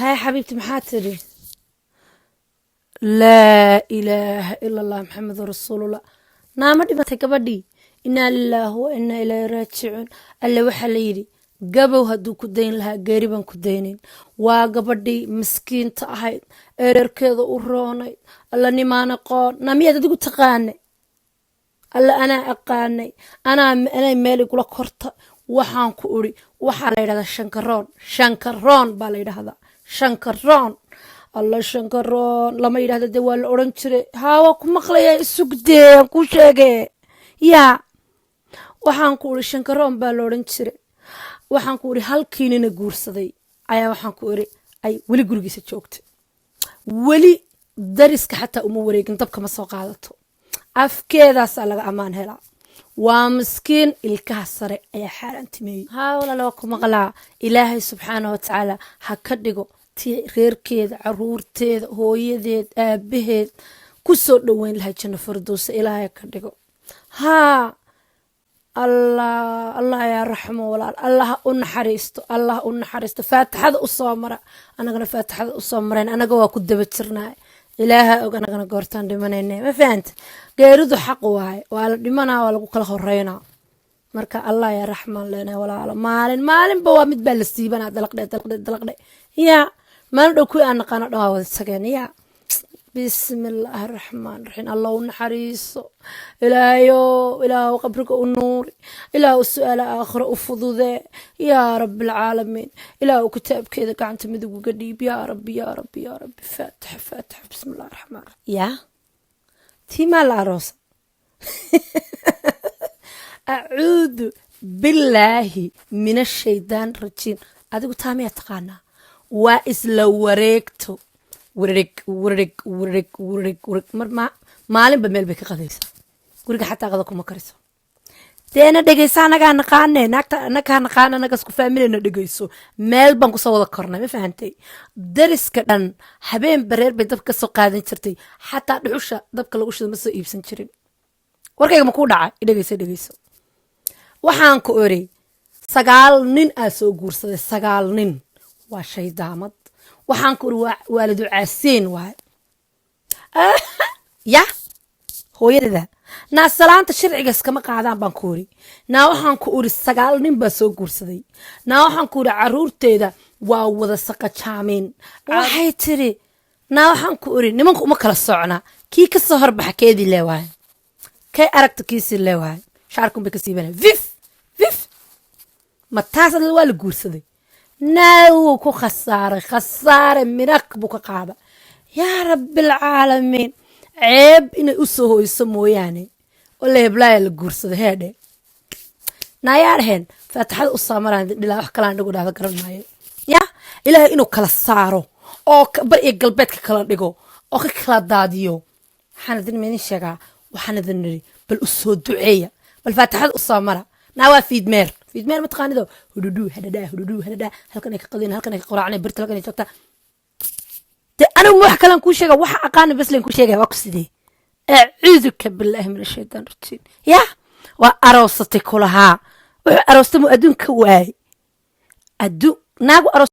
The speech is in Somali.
هاي حبيبتي محاتري. لا إله إلا الله محمد رسول الله. نعم دي بتكبدي إنا لله وإنا إليه راجعون. الله وحليري قبو هدو كدين لها قريبا كدينين وقبدي مسكين تأهيد إرر كذا وروني الله نمانا قون نامي يدو تقاني الله أنا أقاني أنا مالي قولا كورتا waxaan ku uri waxa la yiraahdaa shankaroon baa la yiraahdaa shankaroon alla shankaroon lama yiraahdo de waa la oran jiray hawa ku maqlaya isugdeen ku sheegay yaa waxaan ku uri shankaroon baa la oran jiray waxaan ku uri halkiinina guursaday ayaa waxaan ku uri ay wali gurigiisa joogtay wali dariska xataa uma wareegin dabka ma soo qaadato afkeedaas laga amaan helaa ومسكين الكهسر أي حال تمي هاولا لو كمغلا إلهي سبحانه وتعالى هكدقو تي غير كيد عرور تيد هوي ذيد أبهيد كسر دوين لهي جنة فردوس إلهي هكدقو ها الله يا رحمه ولا الله أنحرستو فاتح هذا الصامرة أنا قنا فاتح هذا الصامرين أنا قوا كنت بتشرنا إلهي أنا قنا قرطان دمانيني ما فهمت geeridu xaq waay wala dhimana wala ku kala horeeyna marka Allah ya raxmaan leena walaalo maalinba waa mid baa la siibana dalaqday ya maan dhow ku aan qana dhawa sageen ya bismillaahir rahmaanir rahiim Allah naxariiso ilaahu qabriga u nuur ilaahu su'aala aakhira u fudude ya rabbil aalamiin ilaahu kitaabkeeda gacanta midug uga dhiib ya rabbi faatix bismillaahir rahmaanir ya تيما العروس أعوذ بالله من الشيطان الرجيم هذا قلت تامي أتقانا وإسلا ورق ما علم بميل بك قديسة ورق حتى غضاكم مكرسو تينا دقيسا نقا نقانا نقاسكو فاميلنا دقيسو ميل بانكو سوا ذكرنا ما فهمتي درس كدن حبين برير بي دبكا سو قادن جرتي حتى دحوشا دبكا لغو شida ma soo iibsan jirin warkayga ma ku dhacay dhageyso waxaan ku ori 9 nin aa soo guursaday 9 nin waa shaydaamad waxaan ku ori waalidu caaseen waay ya hooyada naa salaanta sharciga iskama qaadaan baan ku uri naa waxaan ku uri 9 nin baa soo guursaday naa waxaan ku uri caruurteeda waa wada saqajaameen waxay tiri naa waxaan ku uri nimanku uma kala socna kii ka soo horbaxa keedii leewaay kay aragta kiisi leewaay shaarkun bay ka siibana vif ma taasad waa la guursaday naa wuu ku khasaare miraq buu ka qaada yaa rabbil caalamiin عيب إنه أسوه يسموياني ولا يبلاي الجورس ده هذا نايرهن فتحت الصامرة لا أحكي نقول هذا كلام ناير يا إلى إنه كلا صاروا أو بري قلبك كلا نقول أو كلا داديو حندن من الشجع وحندن بالأسود دعية بالفتحت الصامرة نوا في دمير متقاندو هدو هذا هل كان يقضين هل كان يقرأ برت هل كان يشوفه أنا موح كلام كل شيء وح أقاني بس لين كل شيء وقصدي أعوذك بالله من الشيطان الرجيم يا وأروستي كلها وأروست مؤدون كواي أدو ناقو أروست